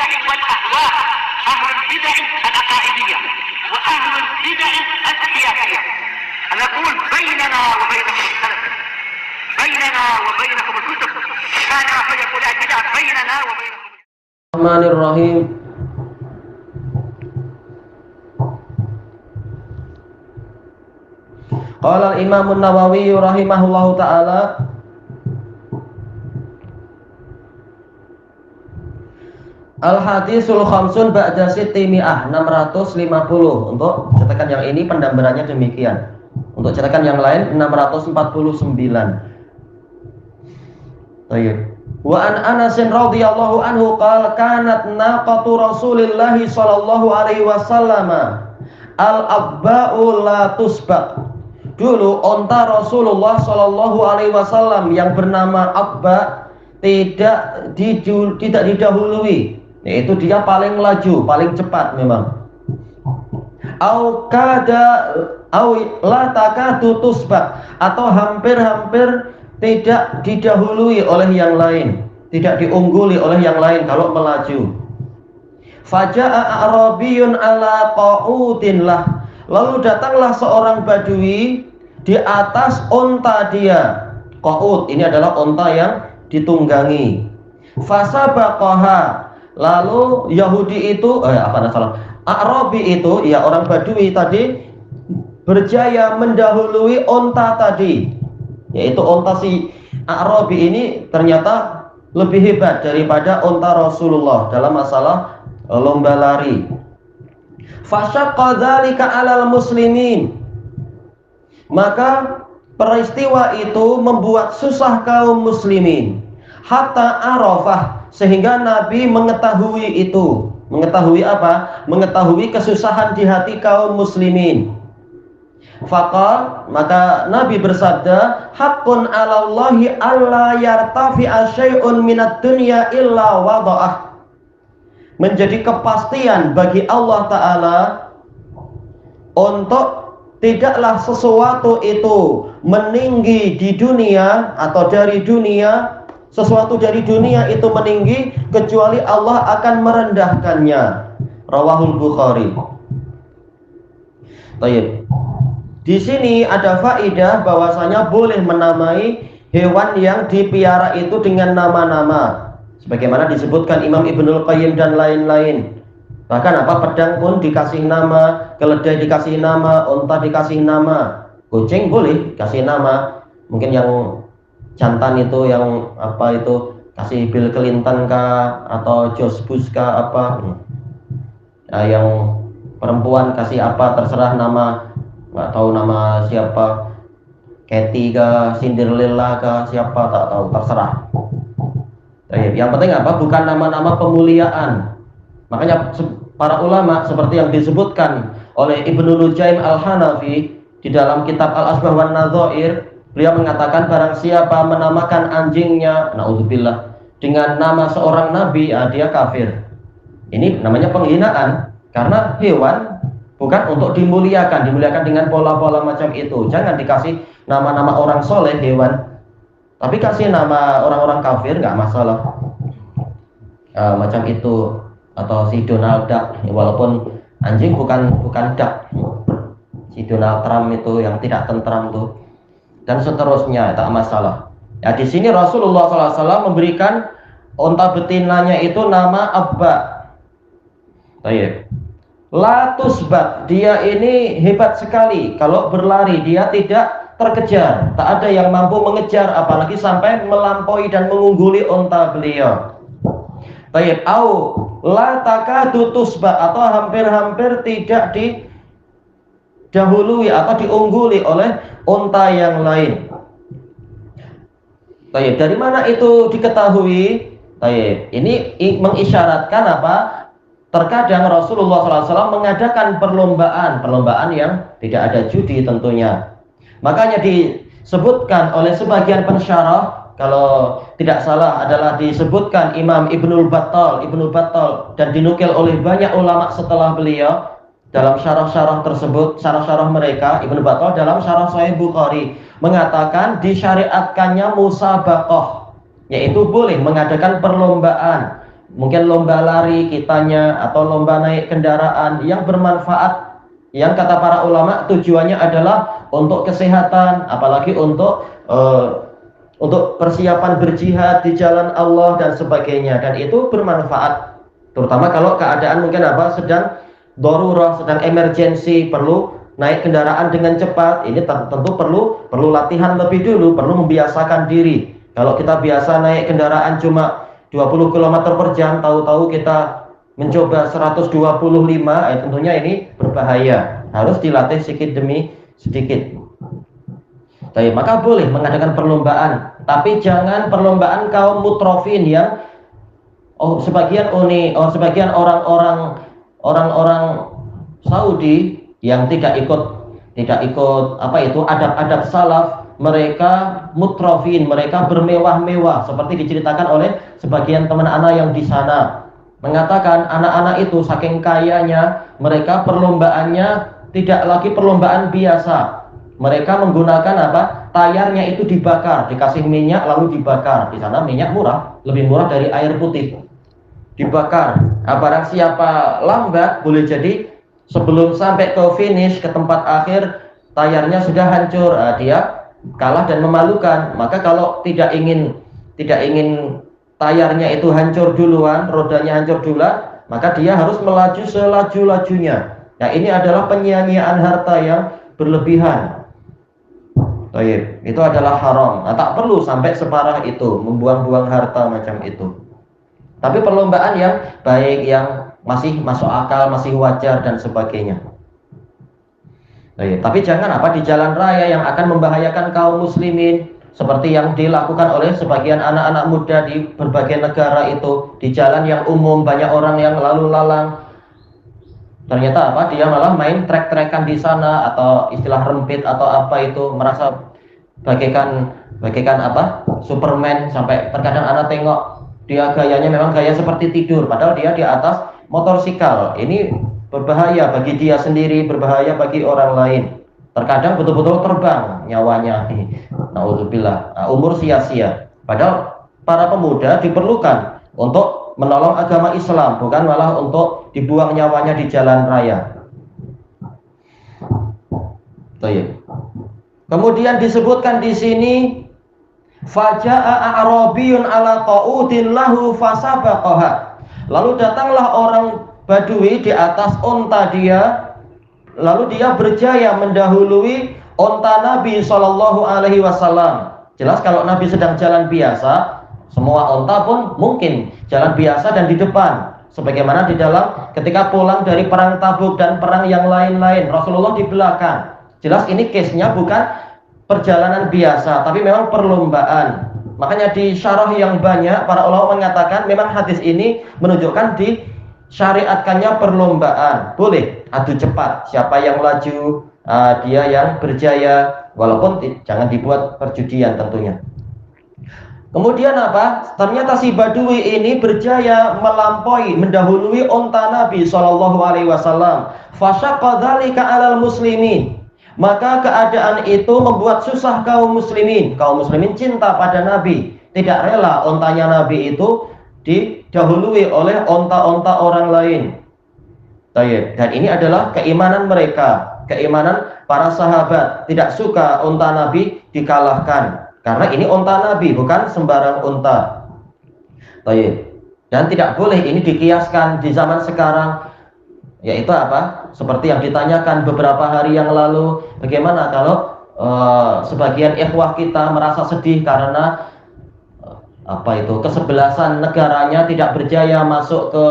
البدع والأهواء، أهل البدع العقائدية وأهل البدع السياسية. نقول بيننا وبينكم السلف، بيننا وبينكم الكتب، كان فيقول البدع بيننا وبينكم. الرحمن الرحيم. Qala al-Imam an-Nawawi rahimahullahu ta'ala, Al-Hadisul Khamsun Ba'da Sittimi'ah, 650. Untuk cetakan yang ini pendambarannya demikian. Untuk cetakan yang lain 649. Baik. Wa an Anas radhiyallahu anhu qala kanat naqatu Rasulillah sallallahu alaihi wasallam al-abba'u la tusbaq. Dulu onta Rasulullah sallallahu alaihi wasallam yang bernama Abba tidak didahului, yaitu dia paling laju, paling cepat memang. Au kada au la takadu tusbaq, atau hampir-hampir tidak didahului oleh yang lain, tidak diungguli oleh yang lain kalau melaju. Faja'a a'rabiyun ala qa'udin lah, lalu datanglah seorang badui di atas onta dia. Qa'ud ini adalah onta yang ditunggangi. Fasabaqaha, lalu Yahudi itu A'rabi itu, ya orang badui tadi, berjaya mendahului onta tadi, yaitu onta si A'rabi ini ternyata lebih hebat daripada onta Rasulullah dalam masalah lomba lari. Fasyaqqa dzalika 'alal muslimin, maka peristiwa itu membuat susah kaum muslimin. Hatta arafah, sehingga Nabi mengetahui itu. Mengetahui apa? Mengetahui kesusahan di hati kaum muslimin. Faqal, maka Nabi bersabda, haqqun 'alallahi alla yartafi'a syai'un minad dunya illa wada'ah. Menjadi kepastian bagi Allah Ta'ala untuk tidaklah sesuatu itu meninggi di dunia atau dari dunia, sesuatu dari dunia itu meninggi kecuali Allah akan merendahkannya. Rawahul Bukhari. Baik. Di sini ada faedah bahwasanya boleh menamai hewan yang dipiara itu dengan nama-nama, sebagaimana disebutkan Imam Ibnul Qayyim dan lain-lain. Bahkan pedang pun dikasih nama, keledai dikasih nama, unta dikasih nama, kucing boleh kasih nama. Mungkin yang jantan itu, yang kasih Bill Clinton kah, atau George Bush kah, nah, yang perempuan kasih apa, terserah nama, nggak tahu nama siapa, Katy kah, Cinderella kah, siapa tak tahu, terserah. Yang penting bukan nama-nama pemuliaan. Makanya para ulama seperti yang disebutkan oleh Ibnu Nujaim Al-Hanafi di dalam kitab Al-Asbah wan Nadzair, beliau mengatakan barang siapa menamakan anjingnya, naudzubillah, dengan nama seorang nabi, dia kafir. Ini namanya penghinaan, karena hewan bukan untuk dimuliakan dengan pola-pola macam itu. Jangan dikasih nama-nama orang soleh hewan, tapi kasih nama orang-orang kafir nggak masalah. Macam itu. Atau si Donald Duck, walaupun anjing bukan duck, si Donald Trump itu yang tidak tentram tuh, dan seterusnya, tak masalah. Ya, di sini Rasulullah SAW memberikan unta betinanya itu nama Abba. Baik. La tusbaq, dia ini hebat sekali kalau berlari, dia tidak terkejar, tak ada yang mampu mengejar, apalagi sampai melampaui dan mengungguli unta beliau. Baik, au la takadu tusbaq, atau hampir-hampir tidak didahului atau diungguli oleh unta yang lain. Baik, dari mana itu diketahui? Baik, ini mengisyaratkan terkadang Rasulullah SAW mengadakan perlombaan yang tidak ada judi tentunya. Makanya disebutkan oleh sebagian pensyarah, kalau tidak salah adalah disebutkan Imam Ibnu Battal, dan dinukil oleh banyak ulama setelah beliau dalam syarah-syarah tersebut, syarah-syarah mereka. Ibnu Battal dalam syarah Sahih Bukhari mengatakan disyariatkannya musabaqah, yaitu boleh mengadakan perlombaan mungkin lomba lari kitanya atau lomba naik kendaraan yang bermanfaat, yang kata para ulama tujuannya adalah untuk kesehatan, apalagi untuk persiapan berjihad di jalan Allah dan sebagainya, dan itu bermanfaat. Terutama kalau keadaan mungkin sedang darurah, sedang emergensi, perlu naik kendaraan dengan cepat. Ini tentu perlu latihan lebih dulu, perlu membiasakan diri. Kalau kita biasa naik kendaraan cuma 20 km per jam, tahu-tahu kita mencoba 125, tentunya ini berbahaya. Harus dilatih sedikit demi sedikit. Baik, maka boleh mengadakan perlombaan, tapi jangan perlombaan kaum mutrofin yang sebagian orang-orang Saudi yang tidak ikut adab-adab salaf. Mereka mutrofin, mereka bermewah-mewah, seperti diceritakan oleh sebagian teman anak yang di sana, mengatakan anak-anak itu saking kayanya, mereka perlombaannya tidak lagi perlombaan biasa. Mereka menggunakan tayarnya itu dibakar, dikasih minyak lalu dibakar. Di sana minyak murah, lebih murah dari air putih. Dibakar. Barang siapa lambat, boleh jadi sebelum sampai ke finish, ke tempat akhir, tayarnya sudah hancur. Dia kalah dan memalukan. Maka kalau tidak ingin tayarnya itu hancur duluan, rodanya hancur duluan, maka dia harus melaju selaju-lajunya. Nah, ini adalah penyia-nyiaan harta yang berlebihan. Itu adalah haram. Nah, tak perlu sampai separah itu, membuang-buang harta macam itu. Tapi perlombaan yang baik, yang masih masuk akal, masih wajar dan sebagainya. Tapi jangan di jalan raya yang akan membahayakan kaum muslimin, seperti yang dilakukan oleh sebagian anak-anak muda di berbagai negara itu. Di jalan yang umum banyak orang yang lalu lalang, ternyata dia malah main trek-trekan di sana, atau istilah rempit atau itu, merasa bagaikan Superman, sampai terkadang anak tengok dia gayanya memang gaya seperti tidur, padahal dia di atas motorsikal. Ini berbahaya bagi dia sendiri, berbahaya bagi orang lain. Terkadang betul-betul terbang nyawanya. Naudzubillah, umur sia-sia. Padahal para pemuda diperlukan untuk menolong agama Islam, bukan malah untuk dibuang nyawanya di jalan raya. Kemudian disebutkan di sini, faja'a a'rabiyun ala qa'udin lahu fasabaqaha. Lalu datanglah orang Badui di atas unta dia, lalu dia berjaya mendahului unta Nabi Shallallahu Alaihi Wasallam. Jelas kalau Nabi sedang jalan biasa, semua unta pun mungkin jalan biasa dan di depan. Sebagaimana di dalam ketika pulang dari perang Tabuk dan perang yang lain-lain, Rasulullah di belakang. Jelas ini case-nya bukan perjalanan biasa, tapi memang perlombaan. Makanya di syarah yang banyak para ulama mengatakan memang hadis ini menunjukkan di syariatkannya perlombaan. Boleh adu cepat, siapa yang laju, dia yang berjaya, walaupun jangan dibuat perjudian tentunya. Kemudian ternyata si Badui ini berjaya melampaui, mendahului unta Nabi Shallallahu Alaihi Wasallam. Fasyaqqa dzalika 'alal muslimin. Maka keadaan itu membuat susah kaum muslimin. Kaum muslimin cinta pada Nabi, tidak rela untanya Nabi itu didahului oleh onta-onta orang lain. Dan ini adalah keimanan mereka, keimanan para sahabat. Tidak suka unta Nabi dikalahkan, karena ini unta Nabi, bukan sembarang unta. Dan tidak boleh ini dikiaskan di zaman sekarang, yaitu seperti yang ditanyakan beberapa hari yang lalu, bagaimana kalau sebagian ikhwah kita merasa sedih karena kesebelasan negaranya tidak berjaya masuk ke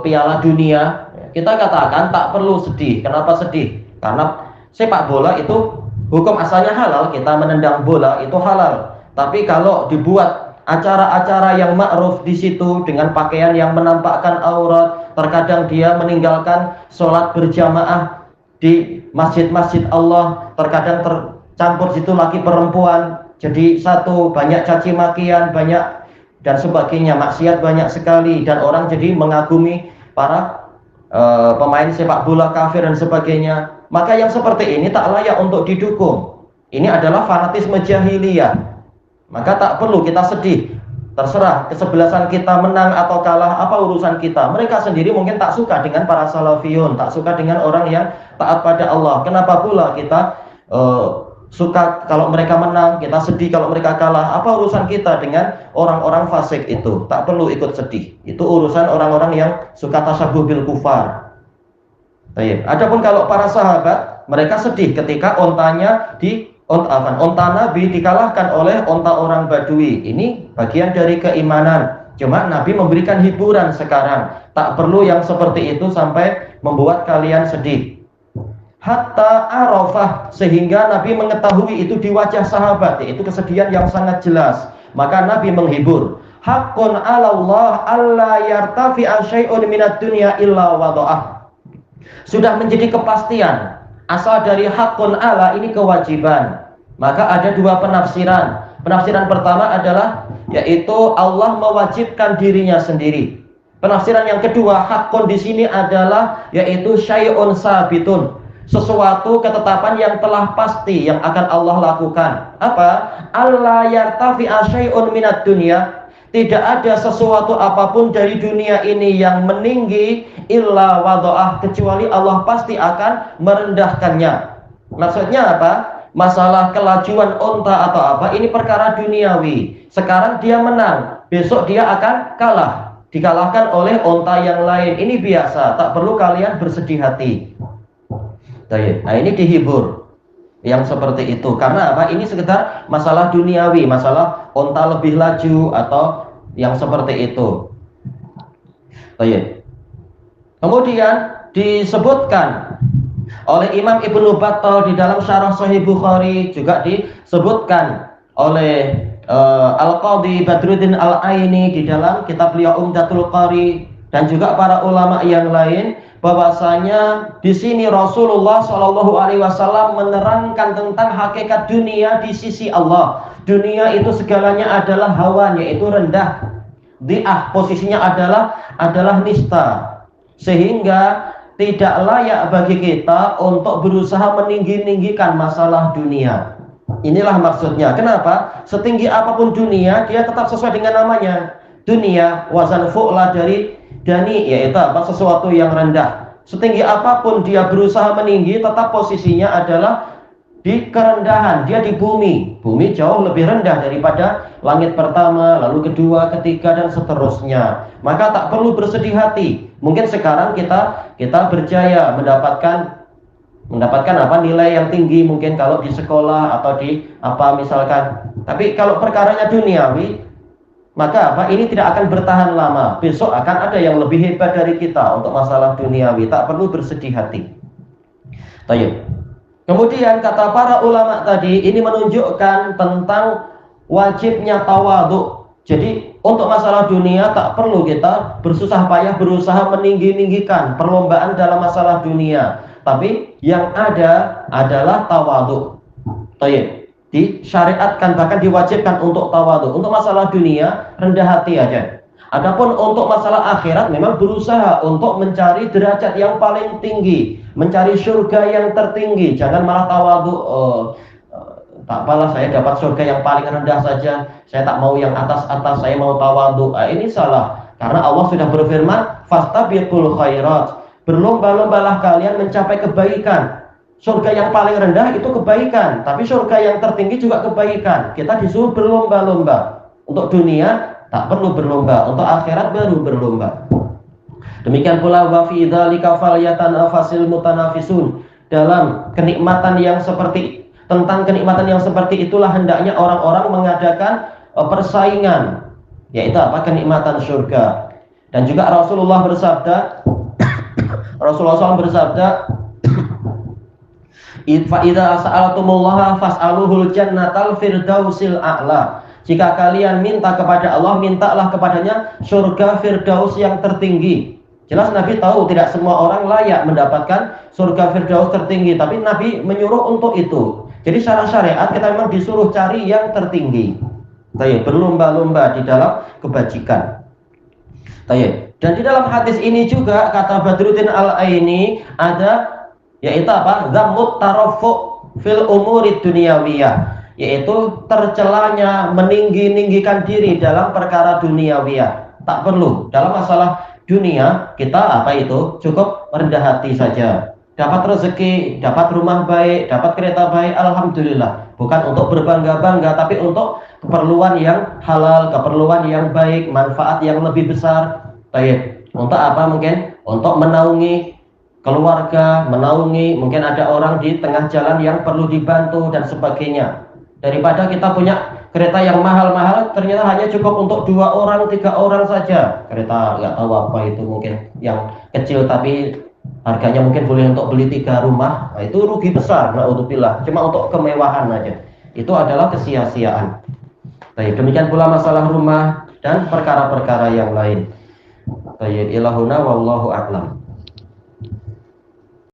Piala Dunia. Kita katakan tak perlu sedih. Kenapa sedih? Karena sepak bola itu hukum asalnya halal, kita menendang bola itu halal. Tapi kalau dibuat acara-acara yang ma'ruf di situ dengan pakaian yang menampakkan aurat, terkadang dia meninggalkan sholat berjamaah di masjid-masjid Allah, terkadang tercampur situ laki perempuan, jadi satu, banyak caci makian, banyak dan sebagainya, maksiat banyak sekali, dan orang jadi mengagumi para pemain sepak bola kafir dan sebagainya. Maka yang seperti ini tak layak untuk didukung. Ini adalah fanatisme jahiliyah. Maka tak perlu kita sedih. Terserah kesebelasan kita menang atau kalah, apa urusan kita. Mereka sendiri mungkin tak suka dengan para salafiyun, tak suka dengan orang yang taat pada Allah. Kenapa pula kita suka kalau mereka menang, kita sedih kalau mereka kalah? Apa urusan kita dengan orang-orang fasik itu? Tak perlu ikut sedih. Itu urusan orang-orang yang suka tasabuh bil kufar. Adapun kalau para sahabat, mereka sedih ketika onta Nabi dikalahkan oleh onta orang Badui. Ini bagian dari keimanan. Cuma Nabi memberikan hiburan sekarang. Tak perlu yang seperti itu sampai membuat kalian sedih. Hatta arafah, sehingga Nabi mengetahui itu di wajah sahabat, yaitu kesedihan yang sangat jelas. Maka Nabi menghibur. Haqqun 'ala Allah alla yartafi'a syai'un minad dunya illa wada'ah. Sudah menjadi kepastian. Asal dari hakun ala ini kewajiban. Maka ada dua penafsiran. Penafsiran pertama adalah yaitu Allah mewajibkan dirinya sendiri. Penafsiran yang kedua, hakun di sini adalah yaitu syai'un sabitun, sesuatu ketetapan yang telah pasti yang akan Allah lakukan. Apa? Allah yartafi'a syai'un minad dunya. Tidak ada sesuatu apapun dari dunia ini yang meninggi illa wado'ah, kecuali Allah pasti akan merendahkannya. Maksudnya apa? Masalah kelajuan onta atau apa, ini perkara duniawi. Sekarang dia menang, besok dia akan kalah, dikalahkan oleh onta yang lain. Ini biasa, tak perlu kalian bersedih hati. Nah, ini dihibur yang seperti itu. Karena apa? Ini sekedar masalah duniawi, masalah onta lebih laju atau yang seperti itu. Kemudian disebutkan oleh Imam Ibnu Battal di dalam Syarah Sahih Bukhari, juga disebutkan oleh Al-Qadhi Badruddin Al-Aini di dalam kitab beliau Umdatul Qari, dan juga para ulama yang lain, bahwasanya di sini Rasulullah Shallallahu Alaihi Wasallam menerangkan tentang hakikat dunia di sisi Allah. Dunia itu segalanya adalah hawan, yaitu rendah. Di'ah, posisinya adalah nista, sehingga tidak layak bagi kita untuk berusaha meninggi-ninggikan masalah dunia. Inilah maksudnya. Kenapa? Setinggi apapun dunia, dia tetap sesuai dengan namanya. Dunia, wazan fu'la dari dani, yaitu apa? Sesuatu yang rendah. Setinggi apapun dia berusaha meninggi, tetap posisinya adalah di kerendahan. Dia di bumi. Bumi jauh lebih rendah daripada langit pertama, lalu kedua, ketiga, dan seterusnya. Maka tak perlu bersedih hati. Mungkin sekarang kita berjaya mendapatkan apa, nilai yang tinggi, mungkin kalau di sekolah atau di apa misalkan. Tapi kalau perkaranya duniawi, maka apa, ini tidak akan bertahan lama. Besok akan ada yang lebih hebat dari kita untuk masalah duniawi. Tak perlu bersedih hati. Tayyib. Kemudian kata para ulama tadi, ini menunjukkan tentang wajibnya tawadhu. Jadi untuk masalah dunia tak perlu kita bersusah payah berusaha meninggi-ninggikan perlombaan dalam masalah dunia. Tapi yang ada adalah tawadhu. Tayyib. Disyariatkan, bahkan diwajibkan untuk tawadhu. Untuk masalah dunia rendah hati aja. Adapun untuk masalah akhirat memang berusaha untuk mencari derajat yang paling tinggi, mencari surga yang tertinggi. Jangan malah tawadhu, tak apalah saya dapat surga yang paling rendah saja, saya tak mau yang atas-atas, saya mau tawadhu. Ini salah, karena Allah sudah berfirman, fastabiqul khairat, berlomba-lombalah kalian mencapai kebaikan. Surga yang paling rendah itu kebaikan, tapi surga yang tertinggi juga kebaikan. Kita disuruh berlomba-lomba. Untuk dunia tak perlu berlomba, untuk akhirat baru berlomba. Demikian pula wa fi dzalika falyatanafasil mutanafisun, dalam kenikmatan yang seperti itulah hendaknya orang-orang mengadakan persaingan, yaitu apa? Kenikmatan surga. Dan juga Rasulullah bersabda fa idza sa'altumullaha fas'aluhul jannatal firdausil a'la. Jika kalian minta kepada Allah, mintalah kepadanya surga firdaus yang tertinggi. Jelas Nabi tahu tidak semua orang layak mendapatkan surga firdaus tertinggi, tapi Nabi menyuruh untuk itu. Jadi secara syariat kita memang disuruh cari yang tertinggi. Berlomba-lomba di dalam kebajikan. Dan di dalam hadis ini juga kata Badruddin Al-Aini ada, yaitu apa? Zammut tarafu' fil umuri dunyawiyah, yaitu tercelanya meninggi-ninggikan diri dalam perkara duniawiyah. Tak perlu dalam masalah dunia kita cukup rendah hati saja. Dapat rezeki, dapat rumah baik, dapat kereta baik, alhamdulillah. Bukan untuk berbangga-bangga, tapi untuk keperluan yang halal, keperluan yang baik, manfaat yang lebih besar. Baik. Untuk apa mungkin? Untuk menaungi keluarga, menaungi mungkin ada orang di tengah jalan yang perlu dibantu dan sebagainya. Daripada kita punya kereta yang mahal-mahal, ternyata hanya cukup untuk 2 orang, 3 orang saja. Kereta nggak tahu apa itu, mungkin yang kecil tapi harganya mungkin boleh untuk beli 3 rumah. Nah, itu rugi besar, naudzubillah. Cuma untuk kemewahan aja. Itu adalah kesia-siaan. Baik, demikian pula masalah rumah dan perkara-perkara yang lain. Baik, ilahuna wallahu a'lam.